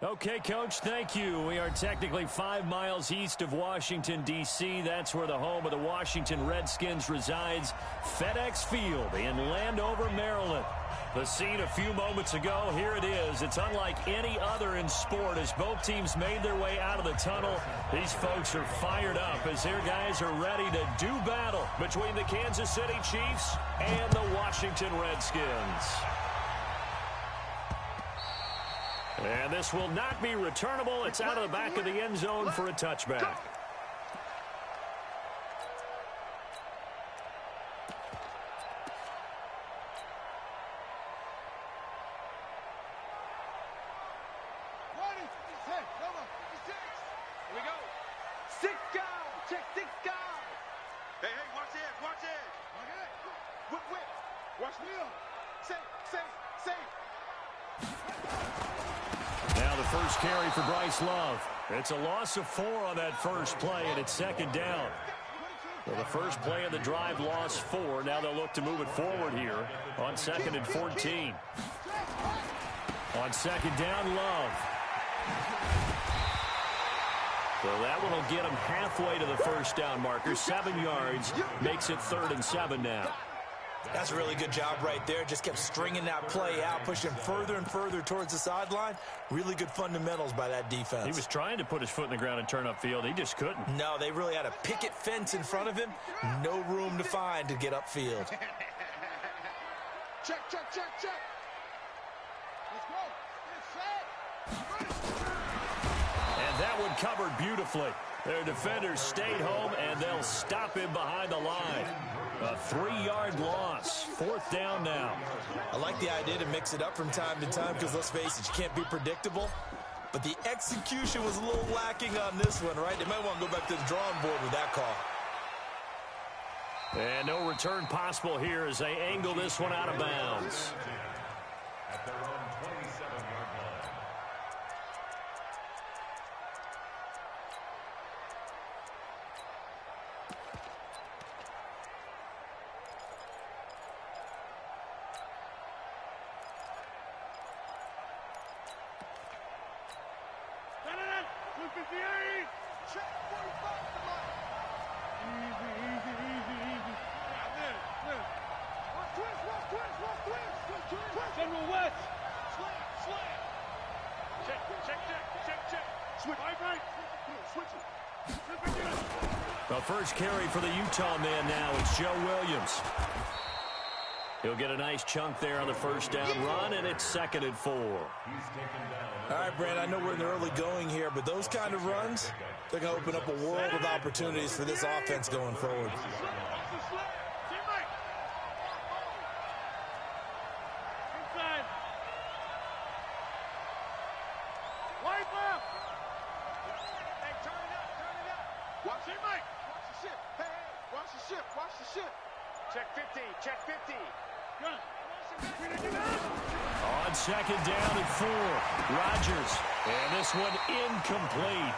Okay, Coach, thank you. We are technically 5 miles east of Washington, D.C. That's where the home of the Washington Redskins resides, FedEx Field in Landover, Maryland. The scene a few moments ago, here it is. It's unlike any other in sport as both teams made their way out of the tunnel. These folks are fired up as their guys are ready to do battle between the Kansas City Chiefs and the Washington Redskins. And this will not be returnable. It's out of the back of the end zone for a touchback. First carry for Bryce Love. It's a loss of 4 on that first play, and it's second down. So the first play of the drive lost 4. Now they'll look to move it forward here on 2nd and 14. On second down, Love. So that one will get him halfway to the first down marker. 7 yards makes it 3rd and 7 now. That's a really good job right there. Just kept stringing that play out, pushing further and further towards the sideline. Really good fundamentals by that defense. He was trying to put his foot in the ground and turn upfield. He just couldn't. No, they really had a picket fence in front of him. No room to find to get upfield. Check, check, check, check. Let's go. Get set. And that one covered beautifully. Their defenders stayed home, and they'll stop him behind the line. A 3-yard loss. 4th down now. I like the idea to mix it up from time to time because, let's face it, you can't be predictable. But the execution was a little lacking on this one, right? They might want to go back to the drawing board with that call. And no return possible here as they angle this one out of bounds. At their own 27-yard line. The first carry for the Utah man now. It's Joe Williams. He'll get a nice chunk there on the first down run, and it's 2nd and 4. All right, Brad, I know we're in the early going here, but those kind of runs, they're going to open up a world of opportunities for this offense going forward. On 2nd down and 4, Rodgers. And this one incomplete.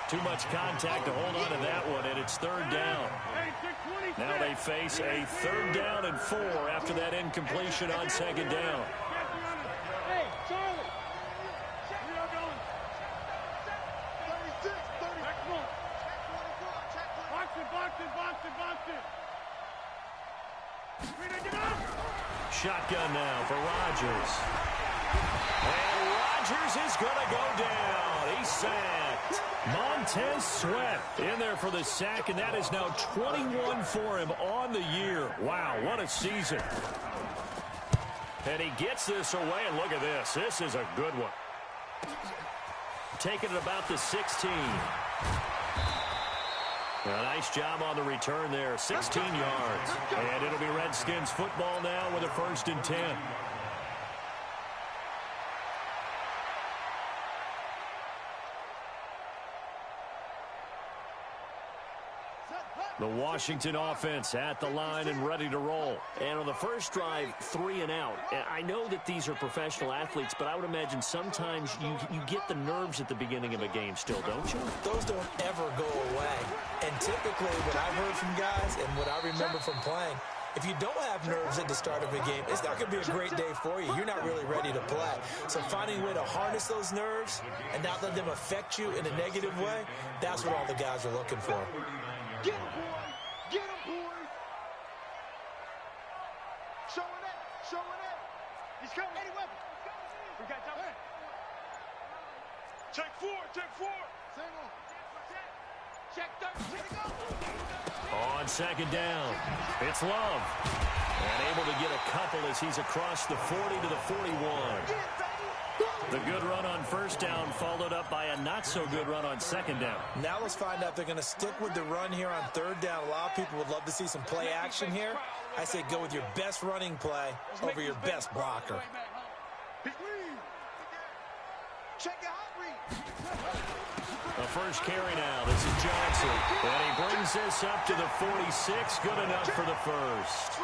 Too much contact to hold on to that one, and it's 3rd down. Now they face a 3rd down and 4 after that incompletion on 2nd down. Hey, Charlie. We are going. 36, 30. Box it, box it, box it, box it. Shotgun now for Rodgers. And Rodgers is going to go down. He's sacked. Montez Sweat in there for the sack, and that is now 21 for him on the year. Wow, what a season. And he gets this away, and look at this. This is a good one. Taking it about the 16. A nice job on the return there, 16 yards. And it'll be Redskins football now with a 1st and 10. The Washington offense at the line and ready to roll. And on the first drive, 3 and out. I know that these are professional athletes, but I would imagine sometimes you get the nerves at the beginning of a game still, don't you? Those don't ever go away. And typically what I've heard from guys and what I remember from playing, If you don't have nerves at the start of a game, it's not going to be a great day for you. You're not really ready to play. So finding a way to harness those nerves and not let them affect you in a negative way, that's what all the guys are looking for. Get him, boy. Get him, boy. Showing it. Showing it. He's coming. Any weapon. We got time. Hey. Check four. Check four. Single. Check third. Check go. On second down, it's Love. And able to get a couple as he's across the 40 to the 41. The good run on first down followed up by a not-so-good run on second down. Now let's find out if they're going to stick with the run here on third down. A lot of people would love to see some play action here. I say go with your best running play over your best blocker. Check your hot read. The first carry now. This is Johnson. And he brings this up to the 46. Good enough for the first.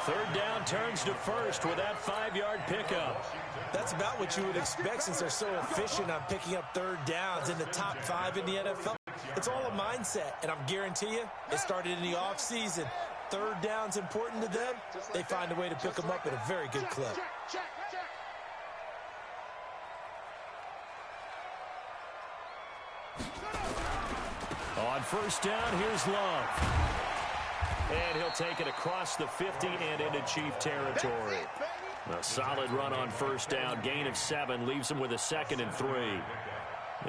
Third down turns to first with that 5-yard pickup. That's about what you would expect since they're so efficient on picking up third downs in the top 5 in the NFL. It's all a mindset, and I'm guarantee you, it started in the offseason. Third down's important to them. They find a way to pick them up at a very good clip. On first down, here's Love. And he'll take it across the 50 and into Chief territory. A solid run on first down. Gain of 7 leaves them with a 2nd and 3.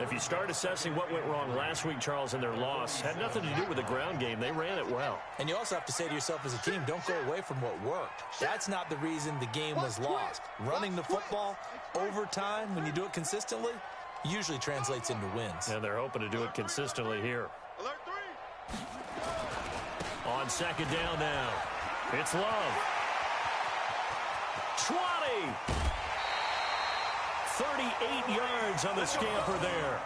If you start assessing what went wrong last week, Charles, in their loss, had nothing to do with the ground game. They ran it well. And you also have to say to yourself as a team, don't go away from what worked. That's not the reason the game was lost. Running the football over time, when you do it consistently, usually translates into wins. And they're hoping to do it consistently here. Alert 3. On second down now, it's Love. 20! 38 yards on the scamper there.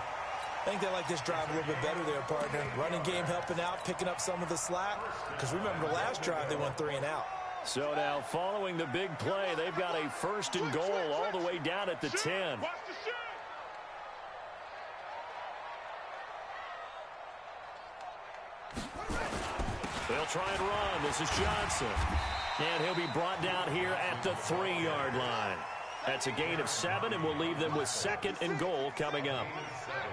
I think they like this drive a little bit better there, partner. Running game helping out, picking up some of the slack. Because remember, the last drive, they went 3 and out. So now, following the big play, they've got a 1st and goal all the way down at the 10. Watch the shit. They'll try and run. This is Johnson. And he'll be brought down here at the 3-yard line. That's a gain of 7, and we'll leave them with 2nd and goal coming up.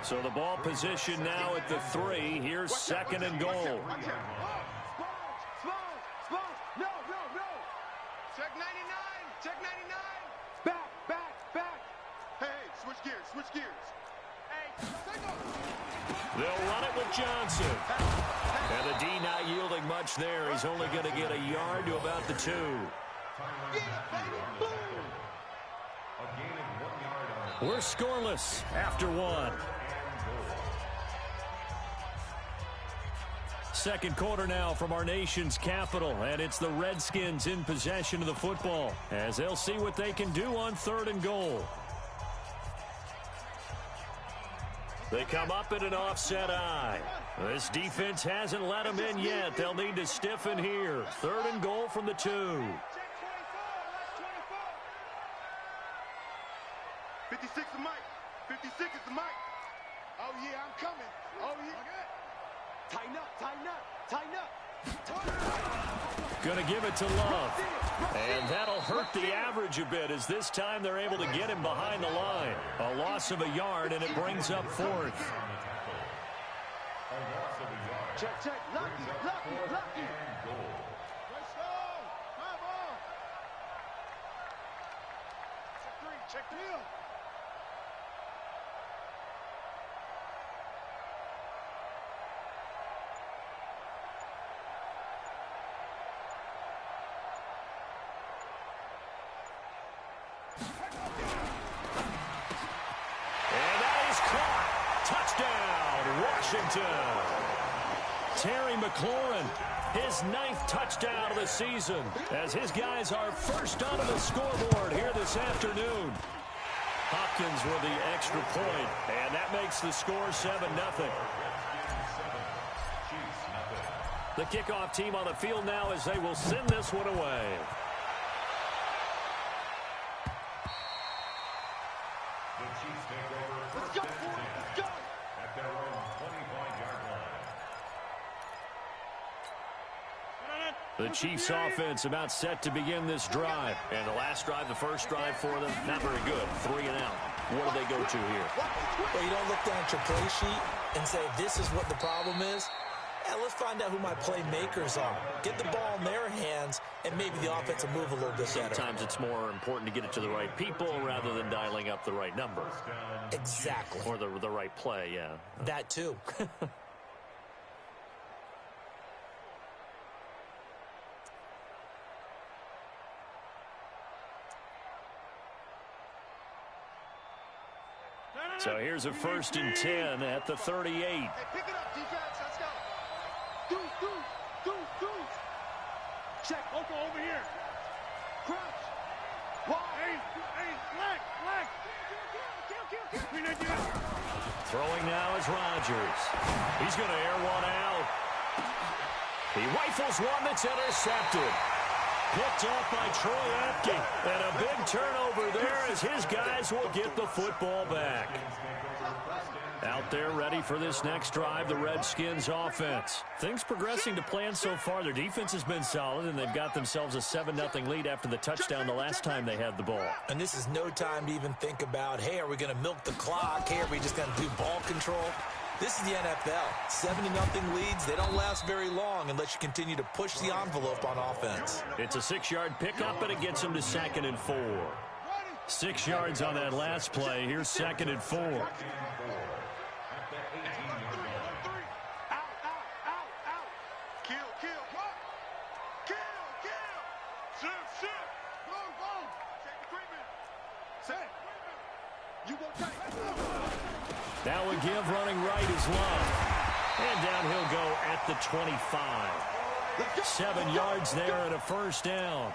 So the ball position now at the 3. Here's 2nd and goal. Slow. No. Check 99. Check 99. Back. Hey, switch gears. Hey, single. They'll run it with Johnson. And the D not yielding much there. He's only going to get a yard to about the 2. We're scoreless after 1. Second quarter now from our nation's capital, and it's the Redskins in possession of the football as they'll see what they can do on 3rd and goal. They come up in an offset eye. This defense hasn't let them in yet. They'll need to stiffen here. 3rd and goal from the 2. 56 is Mike. 56 is the Mike. Oh, yeah, I'm coming. Oh, yeah. Tighten up. Gonna give it to Love. And that'll hurt the average a bit as this time they're able to get him behind the line. A loss of a yard, and it brings up 4th. Check. Lucky. Let's go. Come on. Check 3. Washington. Terry McLaurin, his 9th touchdown of the season, as his guys are first onto the scoreboard here this afternoon. Hopkins with the extra point, and that makes the score 7-0. The kickoff team on the field now as they will send this one away. Let's go. At their own 25-yard line. The Chiefs offense about set to begin this drive. And the last drive, the first drive for them, not very good. 3 and out. What do they go to here? Well, you don't look down at your play sheet and say, this is what the problem is. Yeah, let's find out who my playmakers are. Get the ball in their hands, and maybe the offense will move a little bit better. Sometimes it's more important to get it to the right people rather than dialing up the right number. Exactly. Or the right play, yeah. That too. So here's a 1st and 10 at the 38. Hey, pick it up, defense. Let's go. Deuce. Check. Loco over here. Crouch. Wide. Hey, leg. Kill. Throwing now is Rodgers. He's going to air one out. He rifles one that's intercepted. Picked up by Troy Apke. And a big turnover there as his guys will get the football back. Out there ready for this next drive, the Redskins offense. Things progressing to plan so far. Their defense has been solid, and they've got themselves a 7-0 lead after the touchdown the last time they had the ball. And this is no time to even think about, hey, are we going to milk the clock? Hey, are we just going to do ball control? This is the NFL. 7-0 leads, they don't last very long unless you continue to push the envelope on offense. It's a 6-yard pickup, and it gets them to 2nd and 4. 6 yards on that last play. Here's 2nd and 4. Now a give running right is Love. And down he'll go at the 25. 7 yards there and a 1st down.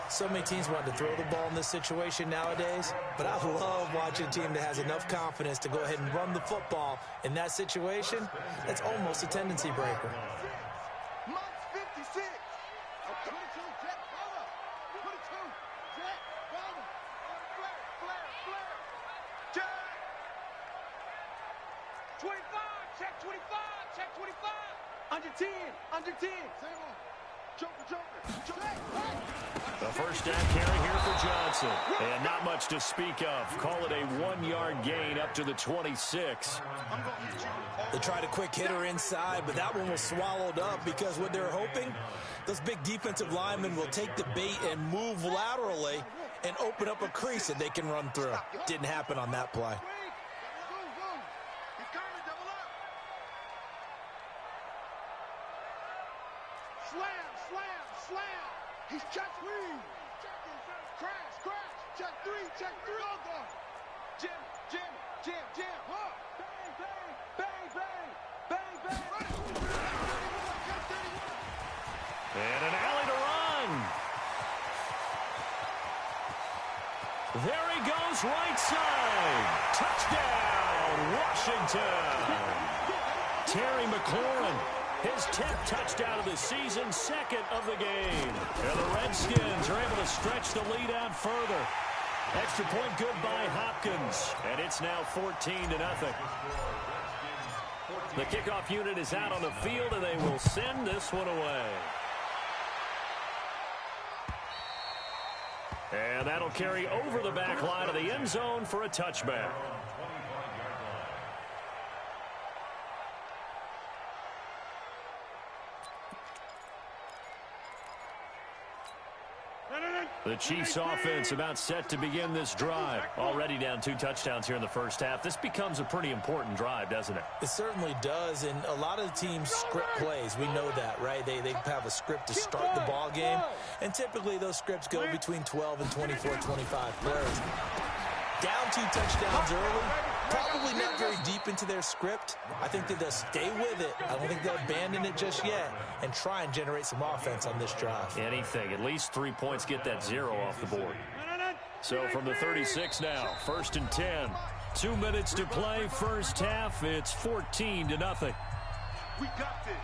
So many teams want to throw the ball in this situation nowadays, but I love watching a team that has enough confidence to go ahead and run the football in that situation. That's almost a tendency breaker. Under 10. The 1st down carry here for Johnson. And not much to speak of. Call it a 1-yard gain up to the 26. They tried a quick hitter inside, but that one was swallowed up because what they're hoping, those big defensive linemen will take the bait and move laterally and open up a crease that they can run through. Didn't happen on that play. Slam. He's check 3. Crash. Check 3. Jim. Bang. And an alley to run. There he goes, right side. Touchdown, Washington. Terry McLaurin. His 10th touchdown of the season, 2nd of the game. And the Redskins are able to stretch the lead out further. Extra point good by Hopkins. And it's now 14-0. The kickoff unit is out on the field, and they will send this one away. And that'll carry over the back line of the end zone for a touchback. The Chiefs offense about set to begin this drive. Already down 2 touchdowns here in the first half. This becomes a pretty important drive, doesn't it? It certainly does, and a lot of the teams script plays. We know that, right? They have a script to start the ball game, and typically those scripts go between 12 and 24, 25 plays. Down 2 touchdowns early, probably not very deep into their script. I think that they'll stay with it. I don't think they'll abandon it just yet and try and generate some offense on this drive. Anything. At least 3 points, get that 0 off the board. So from the 36 now, 1st and 10. 2 minutes to play, first half. It's 14-0. We got this.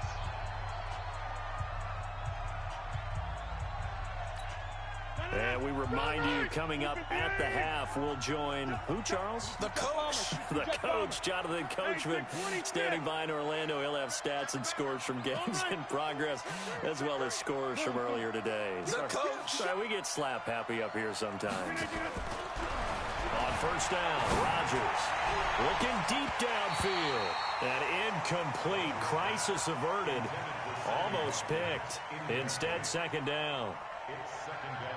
And we remind you, coming up at the half, we'll join who, Charles? The coach. The coach, Jonathan Coachman, standing by in Orlando. He'll have stats and scores from games in progress, as well as scores from earlier today. The coach. Sorry, we get slap happy up here sometimes. On first down, Rodgers looking deep downfield. An incomplete, crisis averted, almost picked. Instead, second down.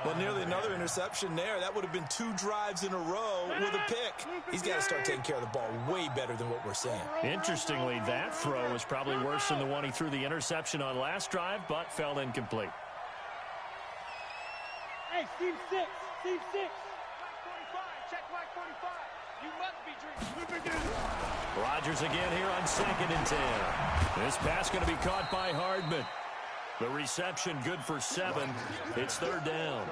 Well, nearly another interception there. That would have been 2 drives in a row with a pick. He's got to start taking care of the ball way better than what we're seeing. Interestingly, that throw was probably worse than the one he threw the interception on last drive, but fell incomplete. Hey, Steve 6. Steve 6. Check white 45. You must be drinking. Rodgers again here on 2nd and 10. This pass going to be caught by Hardman. The reception good for 7. It's 3rd down.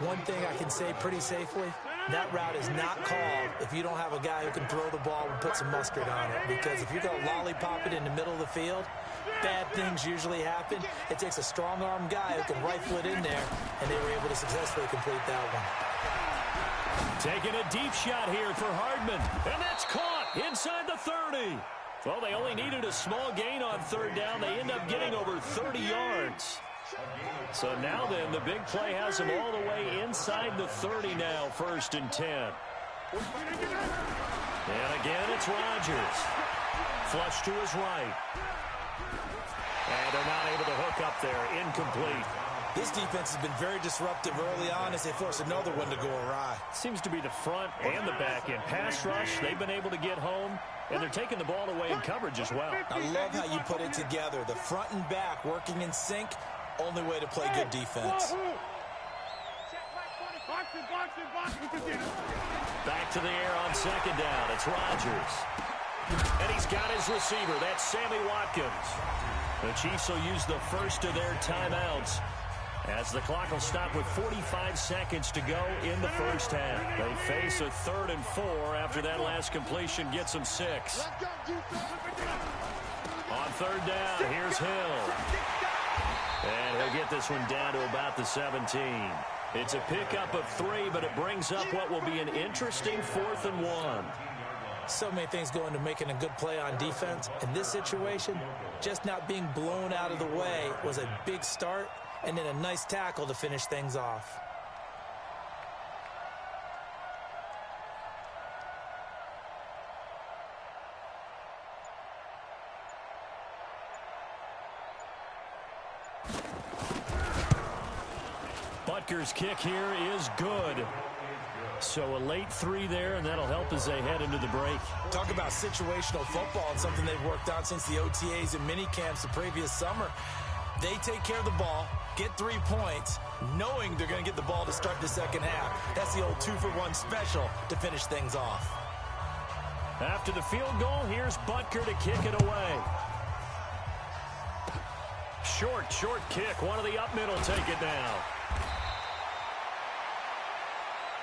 One thing I can say pretty safely, that route is not called if you don't have a guy who can throw the ball and put some mustard on it. Because if you're going to lollipop it in the middle of the field, bad things usually happen. It takes a strong-arm guy who can rifle it in there, and they were able to successfully complete that one. Taking a deep shot here for Hardman, and that's caught inside the 30. Well, they only needed a small gain on 3rd down. They end up getting over 30 yards. So now then, the big play has them all the way inside the 30 now, 1st and 10. And again, it's Rodgers. Flush to his right. And they're not able to hook up there. Incomplete. This defense has been very disruptive early on as they force another one to go awry. Seems to be the front and the back end. Pass rush, they've been able to get home, and they're taking the ball away in coverage as well. I love how you put it together. The front and back working in sync, only way to play good defense. Back to the air on 2nd down. It's Rodgers. And he's got his receiver. That's Sammy Watkins. The Chiefs will use the first of their timeouts, as the clock will stop with 45 seconds to go in the first half. They face a 3rd and 4 after that last completion gets them 6. On 3rd down, here's Hill. And he'll get this one down to about the 17. It's a pickup of 3, but it brings up what will be an interesting 4th and 1. So many things go into making a good play on defense. In this situation, just not being blown out of the way was a big start, and then a nice tackle to finish things off. Butker's kick here is good. So a late 3 there, and that'll help as they head into the break. Talk about situational football and something they've worked on since the OTAs and mini camps the previous summer. They take care of the ball, get 3 points, knowing they're going to get the ball to start the second half. That's the old 2-for-1 special to finish things off. After the field goal, here's Butker to kick it away. Short kick. One of the up middle take it now.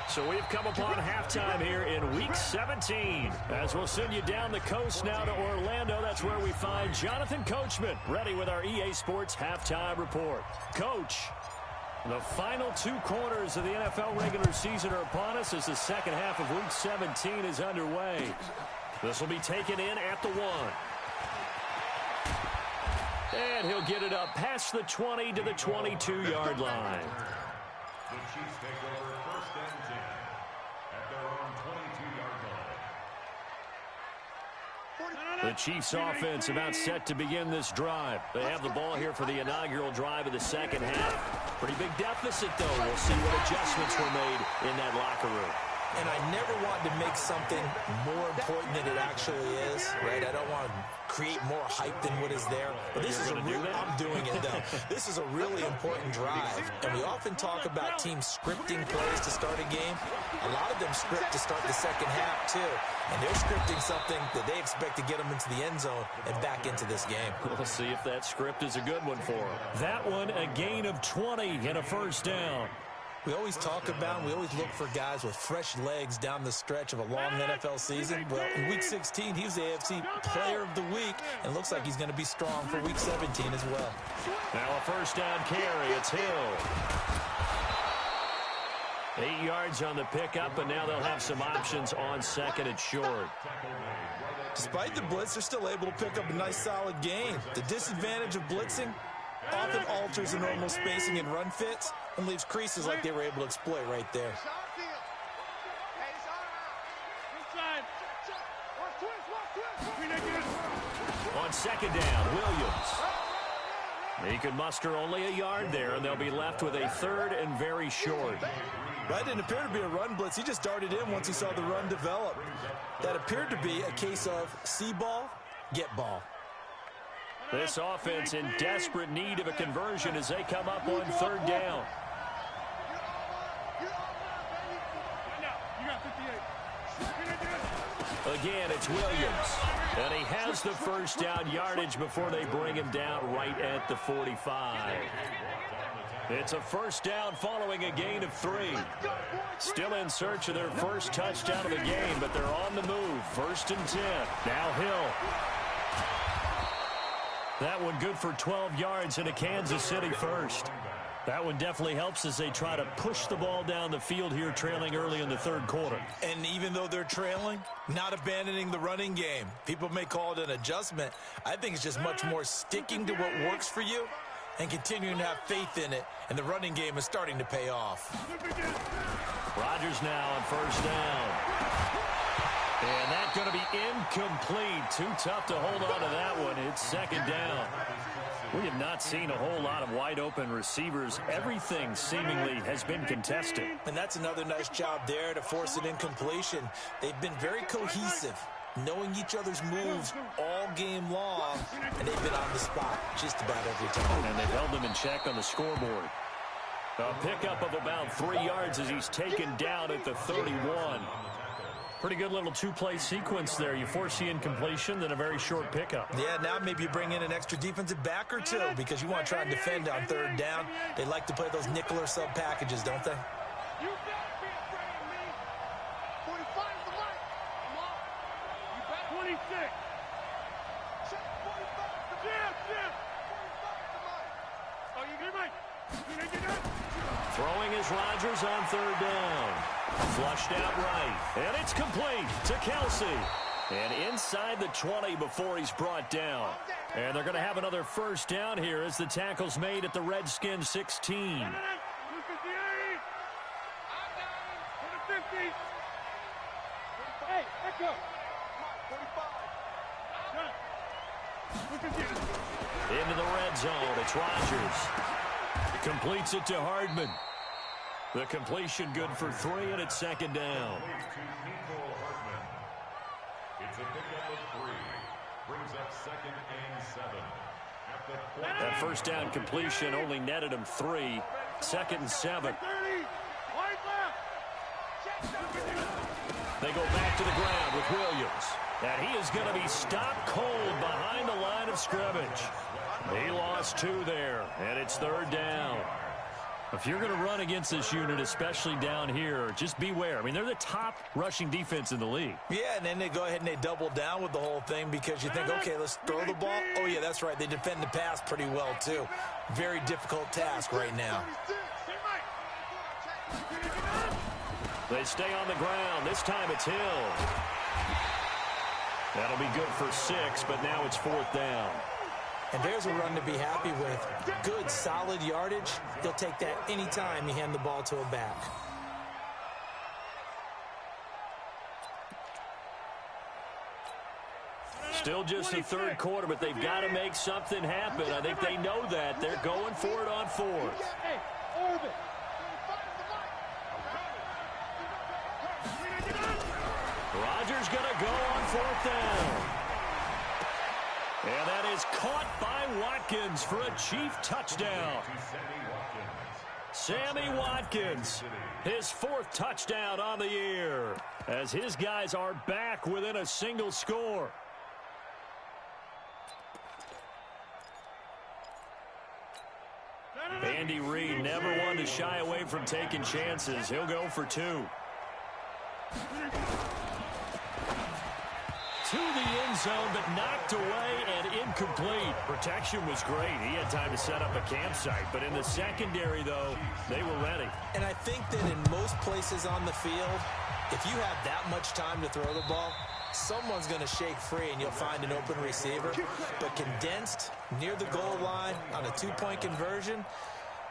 So we've come upon halftime here in Week 17. As we'll send you down the coast now to Orlando. That's where we find Jonathan Coachman, ready with our EA Sports Halftime Report. Coach, the final 2 quarters of the NFL regular season are upon us as the second half of Week 17 is underway. This will be taken in at the 1. And he'll get it up past the 20 to the 22-yard line. The Chiefs take over 1st and 10 at their own 22-yard line. The Chiefs offense about set to begin this drive. They have the ball here for the inaugural drive of the second half. Pretty big deficit, though. We'll see what adjustments were made in that locker room. And I never want to make something more important than it actually is, right? I don't want to create more hype than what is there. But this is a real, I'm doing it though. This is a really important drive. And we often talk about teams scripting plays to start a game. A lot of them script to start the second half too. And they're scripting something that they expect to get them into the end zone and back into this game. We'll see if that script is a good one for them. That one, a gain of 20 and a first down. We always talk about, we always look for guys with fresh legs down the stretch of a long NFL season. Well, in Week 16, he was the AFC Player of the Week, and looks like he's going to be strong for Week 17 as well. Now a first down carry. It's Hill. 8 yards on the pickup, and now they'll have some options on second and short. Despite the blitz, they're still able to pick up a nice, solid gain. The disadvantage of blitzing often alters the normal spacing and run fits and leaves creases like they were able to exploit right there. On second down, Williams. He could muster only a yard there, and they'll be left with a third and very short. That didn't appear to be a run blitz. He just darted in once he saw the run develop. That appeared to be a case of see ball, get ball. This offense in desperate need of a conversion as they come up on third down. Again, it's Williams. And he has the first down yardage before they bring him down right at the 45. It's a first down following a gain of 3. Still in search of their first touchdown of the game, but they're on the move. 1st and 10. Now Hill. That one good for 12 yards and a Kansas City first. That one definitely helps as they try to push the ball down the field here, trailing early in the third quarter. And even though they're trailing, not abandoning the running game. People may call it an adjustment. I think it's just much more sticking to what works for you and continuing to have faith in it. And the running game is starting to pay off. Rodgers now on first down. And that's going to be incomplete. Too tough to hold on to that one. It's second down. We have not seen a whole lot of wide-open receivers. Everything seemingly has been contested. And that's another nice job there to force an incompletion. They've been very cohesive, knowing each other's moves all game long, and they've been on the spot just about every time. And they've held them in check on the scoreboard. A pickup of about 3 yards as he's taken down at the 31. Pretty good little two-play sequence there. You force the incompletion, then a very short pickup. Yeah, now maybe you bring in an extra defensive back or two because you want to try and defend on third down. They like to play those nickel or sub packages, don't they? You better be afraid of me. 45 is the light. Come on. You bet. 26. Check 45. Jim. 45 is the light. Oh, you get Mike. You didn't get that? Throwing is Rodgers on third down. Flushed out right. And it's complete to Kelsey. And inside the 20 before he's brought down. And they're going to have another first down here as the tackle's made at the Redskins 16. Hey, echo. Into the red zone. It's Rodgers. Completes it to Hardman. The completion good for 3, and it's second down. It's a pickup of 3. Brings up 2nd and 7. That first down completion only netted him 3. 2nd and 7. They go back to the ground with Williams. And he is going to be stopped cold behind the line of scrimmage. He lost 2 there, and it's third down. If you're going to run against this unit, especially down here, just beware. I mean, they're the top rushing defense in the league. Yeah, and then they go ahead and they double down with the whole thing because you think, okay, let's throw the ball. Oh, yeah, that's right. They defend the pass pretty well, too. Very difficult task right now. They stay on the ground. This time it's Hill. That'll be good for 6, but now it's 4th down. And there's a run to be happy with. Good, solid yardage. They'll take that anytime you hand the ball to a back. Still just the third quarter, but they've got to make something happen. I think they know that. They're going for it on 4th. Hey, Orbit. Rodgers going to go on 4th down. And that is caught by Watkins for a Chief touchdown. Sammy Watkins, his 4th touchdown on the year, as his guys are back within a single score. Andy Reid never one to shy away from taking chances. He'll go for 2. to the end zone, but knocked away and incomplete. Protection was great. He had time to set up a campsite. But in the secondary, though, they were ready. And I think that in most places on the field, if you have that much time to throw the ball, someone's going to shake free and you'll find an open receiver. But condensed near the goal line on a two-point conversion,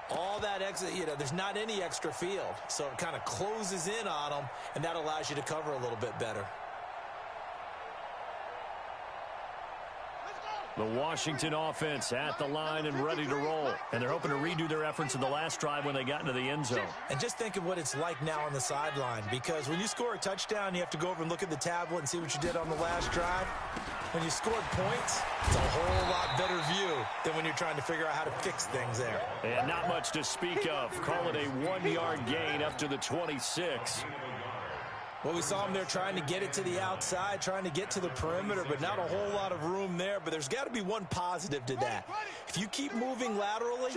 all that extra, there's not any extra field. So it kind of closes in on them, and that allows you to cover a little bit better. The Washington offense at the line and ready to roll. And they're hoping to redo their efforts in the last drive when they got into the end zone. And just think of what it's like now on the sideline, because when you score a touchdown, you have to go over and look at the tablet and see what you did on the last drive. When you scored points, it's a whole lot better view than when you're trying to figure out how to fix things there. And not much to speak of. Call it a 1-yard gain up to the 26. Well, we saw him there trying to get it to the outside, trying to get to the perimeter, but not a whole lot of room there. But there's got to be one positive to that. If you keep moving laterally,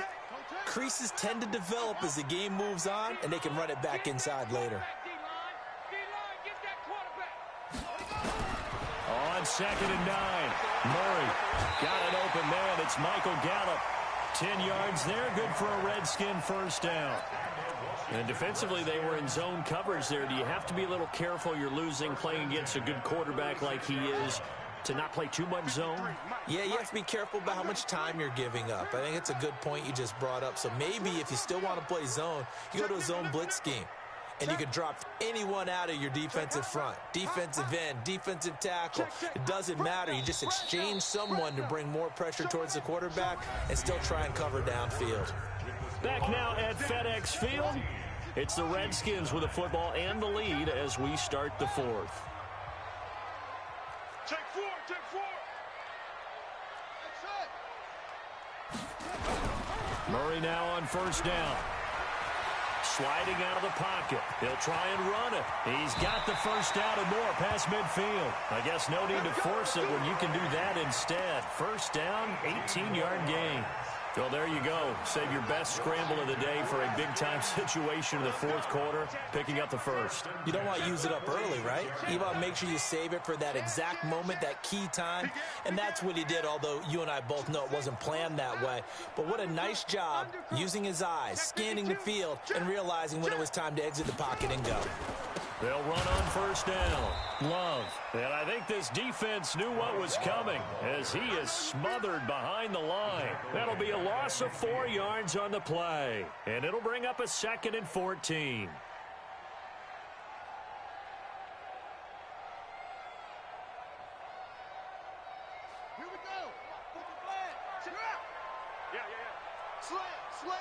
creases tend to develop as the game moves on, and they can run it back inside later. On 2nd and 9, Murray got an open man. It's Michael Gallup. 10 yards there, good for a Redskin first down. And defensively, they were in zone coverage there. Do you have to be a little careful? You're losing, playing against a good quarterback like he is, to not play too much zone? Yeah, you have to be careful about how much time you're giving up. I think it's a good point you just brought up. So maybe if you still want to play zone, you go to a zone blitz scheme. And you can drop anyone out of your defensive front. Defensive end, defensive tackle. It doesn't matter. You just exchange someone to bring more pressure towards the quarterback and still try and cover downfield. Back now at FedEx Field. It's the Redskins with the football and the lead as we start the fourth. Take four. Murray now on first down. Sliding out of the pocket. He'll try and run it. He's got the first down and more past midfield. I guess no need to force it when you can do that instead. First down, 18-yard gain. Well, there you go. Save your best scramble of the day for a big-time situation in the fourth quarter, picking up the first. You don't want to use it up early, right? You want to make sure you save it for that exact moment, that key time, and that's what he did, although you and I both know it wasn't planned that way. But what a nice job using his eyes, scanning the field, and realizing when it was time to exit the pocket and go. They'll run on first down. Love. And I think this defense knew what was coming as he is smothered behind the line. That'll be a loss of 4 yards on the play. And it'll bring up a 2nd and 14. Here we go. Put the flag. Check it out. Yeah. Slam.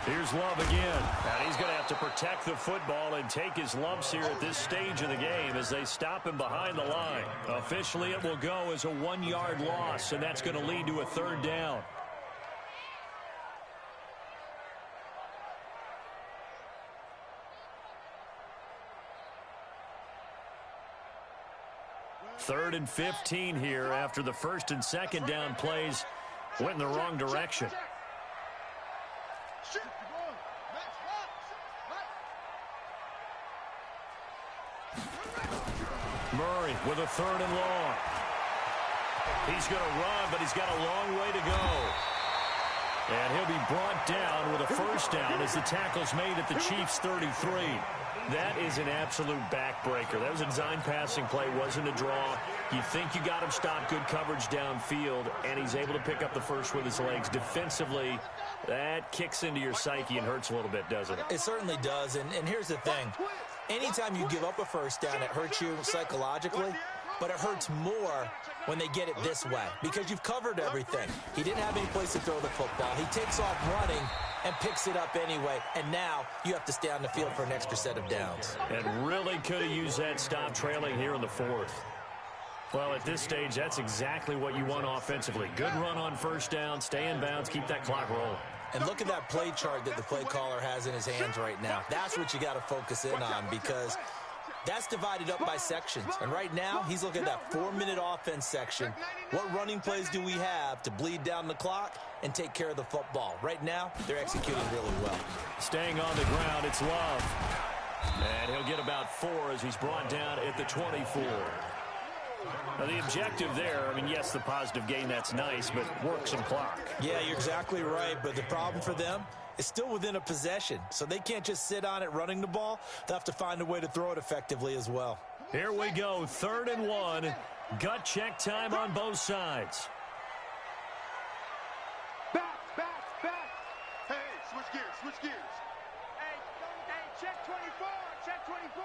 Here's Love again. And he's going to have to protect the football and take his lumps here at this stage of the game as they stop him behind the line. Officially, it will go as a 1-yard loss, and that's going to lead to a 3rd down. Third and 15 here after the 1st and 2nd down plays went in the wrong direction. Murray with a 3rd and long. He's going to run, but he's got a long way to go. And he'll be brought down with a first down as the tackle's made at the Chiefs' 33. That is an absolute backbreaker. That was a design passing play, wasn't a draw. You think you got him stopped, good coverage downfield, and he's able to pick up the first with his legs. Defensively, that kicks into your psyche and hurts a little bit, doesn't it? It certainly does, and here's the thing. Anytime you give up a first down, it hurts you psychologically, but it hurts more when they get it this way because you've covered everything. He didn't have any place to throw the football. He takes off running and picks it up anyway, and now you have to stay on the field for an extra set of downs. And really could have used that stop trailing here in the 4th. Well, at this stage, that's exactly what you want offensively. Good run on first down, stay in bounds, keep that clock rolling. And look at that play chart that the play caller has in his hands right now. That's what you got to focus in on because That's divided up by sections. And right now, he's looking at that 4-minute offense section. What running plays do we have to bleed down the clock and take care of the football? Right now, they're executing really well. Staying on the ground, it's Love. And he'll get about 4 as he's brought down at the 24. Now, the objective there, I mean, yes, the positive gain, that's nice, but work some clock. Yeah, you're exactly right, but the problem for them is still within a possession, so they can't just sit on it running the ball. They'll have to find a way to throw it effectively as well. Here we go, 3rd and 1. Gut check time on both sides. Back. Hey, switch gears. Hey, check 24, check 24.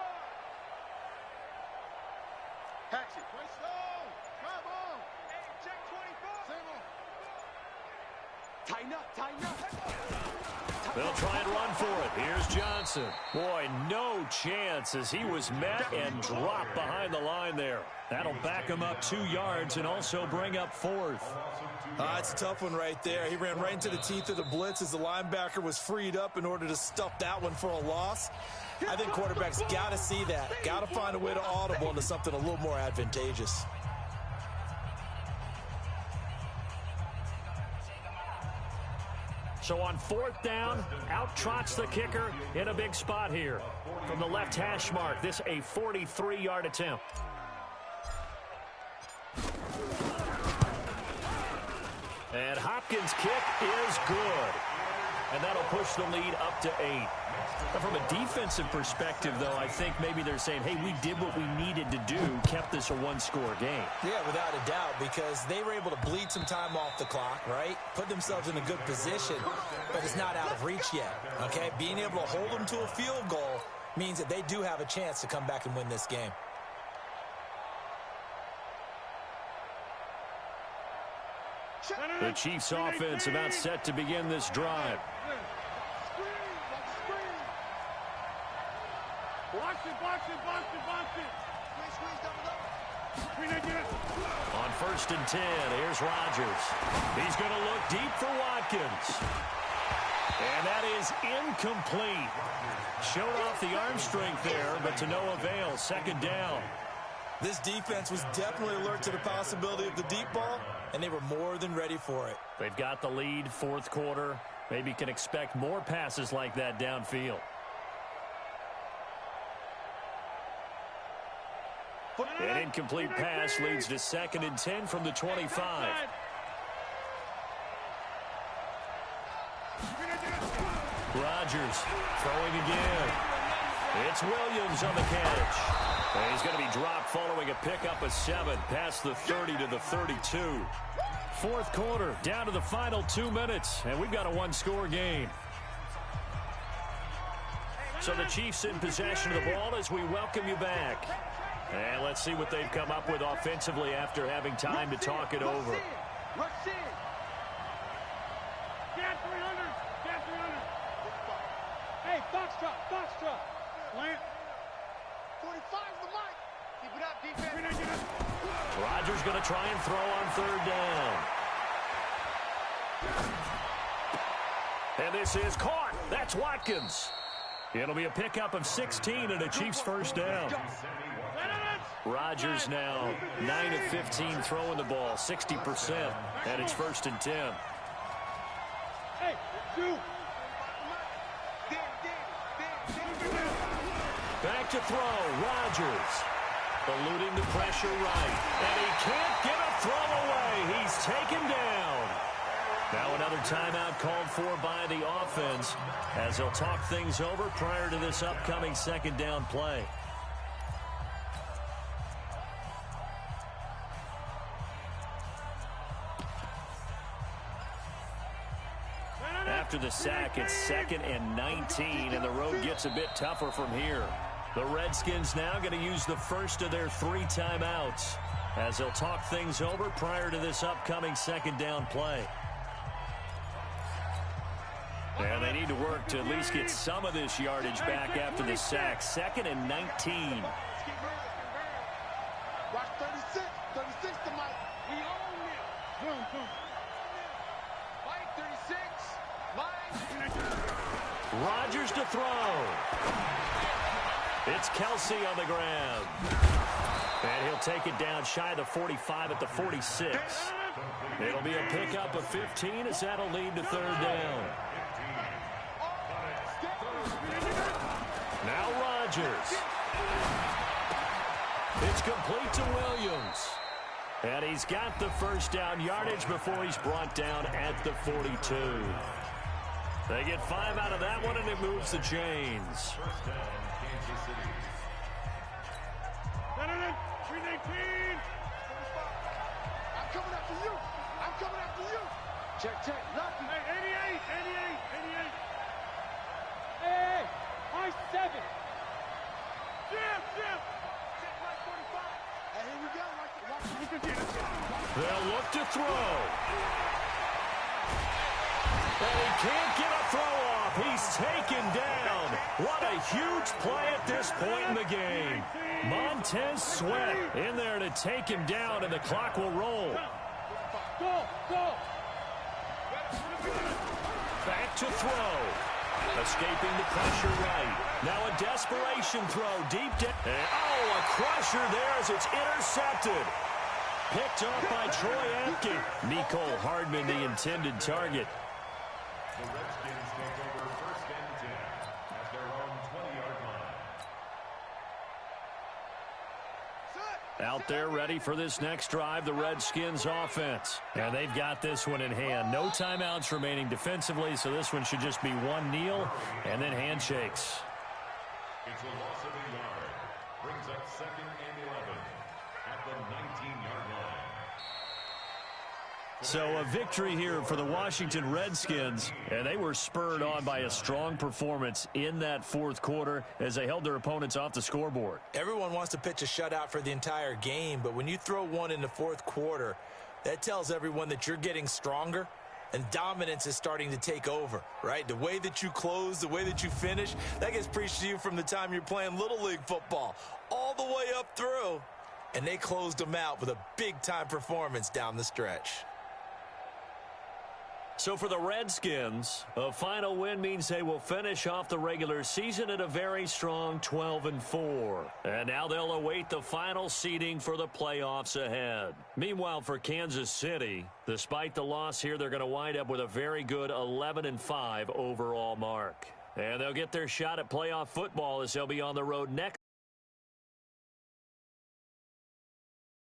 Hatchet. Come on. Hey, check 24. Tighten up. They'll try and run for it. Here's Johnson. Boy, no chance as he was met and dropped behind the line there. That'll back him up 2 yards and also bring up 4th. It's a tough one right there. He ran right into the teeth of the blitz as the linebacker was freed up in order to stuff that one for a loss. I think quarterbacks got to see that. Got to find a way to audible into something a little more advantageous. So on 4th down, out trots the kicker in a big spot here. From the left hash mark, this a 43-yard attempt. And Hopkins' kick is good. And that'll push the lead up to 8. Now, from a defensive perspective, though, I think maybe they're saying, hey, we did what we needed to do, kept this a 1-score game. Yeah, without a doubt, because they were able to bleed some time off the clock, right? Put themselves in a good position, but it's not out of reach yet, okay? Being able to hold them to a field goal means that they do have a chance to come back and win this game. The Chiefs' offense about set to begin this drive. Box it. On 1st and 10, here's Rodgers. He's going to look deep for Watkins. And that is incomplete. Showed off the arm strength there, but to no avail. 2nd down. This defense was definitely alert to the possibility of the deep ball, and they were more than ready for it. They've got the lead, 4th quarter. Maybe can expect more passes like that downfield. An incomplete pass leads to 2nd and 10 from the 25. Rodgers throwing again. It's Williams on the catch. And he's going to be dropped following a pickup of 7 past the 30 to the 32. 4th quarter, down to the final 2 minutes, and we've got a 1-score game. So the Chiefs in possession of the ball as we welcome you back. And let's see what they've come up with offensively after having time to talk it over. Rush in. Get 300. Hey, Foxtrot. Plant. 45's the mic. Keep it up, defense. Rodgers going to try and throw on 3rd down. And this is caught. That's Watkins. It'll be a pickup of 16 and a Chiefs 1st down. Rodgers now 9 of 15 throwing the ball, 60%, and it's 1st and 10. Hey, shoot. Back to throw, Rodgers. Eluding the pressure right. And he can't get a throw away. He's taken down. Now another timeout called for by the offense as they'll talk things over prior to this upcoming 2nd down play. After the sack, it's 2nd and 19, and the road gets a bit tougher from here. The Redskins now going to use the first of their 3 timeouts as they'll talk things over prior to this upcoming 2nd down play. And they need to work to at least get some of this yardage back after the sack. 2nd and 19. Watch 36 to Mike. We own it. Boom. Mike, 36. Mike. Rodgers to throw. It's Kelsey on the grab. And he'll take it down shy of the 45 at the 46. It'll be a pickup of 15 as that'll lead to third down. Now Rodgers. It's complete to Williams. And he's got the first down yardage before he's brought down at the 42. They get 5 out of that one, and it moves the chains. First down, Kansas City. 319. I'm coming after you. I'm coming after you. Check. Lefty. Hey, 88. Hey, high 7. Jim. Check right 45. And here we go. They'll look to throw. And he can't get a throw off. He's taken down. What a huge play at this point in the game. Montez Sweat in there to take him down, and the clock will roll. Go. Back to throw. Escaping the pressure right. Now a desperation throw deep down. A crusher there as it's intercepted. Picked off by Troy Apke. Mecole Hardman, the intended target. The Redskins take over first and 10 at their own 20-yard line. Out there ready for this next drive, the Redskins offense. And they've got this one in hand. No timeouts remaining defensively, so this one should just be one kneel and then handshakes. It's a loss of a yard. Brings up second and 11 at the 19-yard line. So a victory here for the Washington Redskins, and they were spurred on by a strong performance in that fourth quarter as they held their opponents off the scoreboard. Everyone wants to pitch a shutout for the entire game, but when you throw one in the fourth quarter, that tells everyone that you're getting stronger and dominance is starting to take over, right? The way that you close, the way that you finish, that gets preached to you from the time you're playing Little League football all the way up through, and they closed them out with a big-time performance down the stretch. So for the Redskins, a final win means they will finish off the regular season at a very strong 12-4. And now they'll await the final seeding for the playoffs ahead. Meanwhile, for Kansas City, despite the loss here, they're going to wind up with a very good 11-5 overall mark. And they'll get their shot at playoff football as they'll be on the road next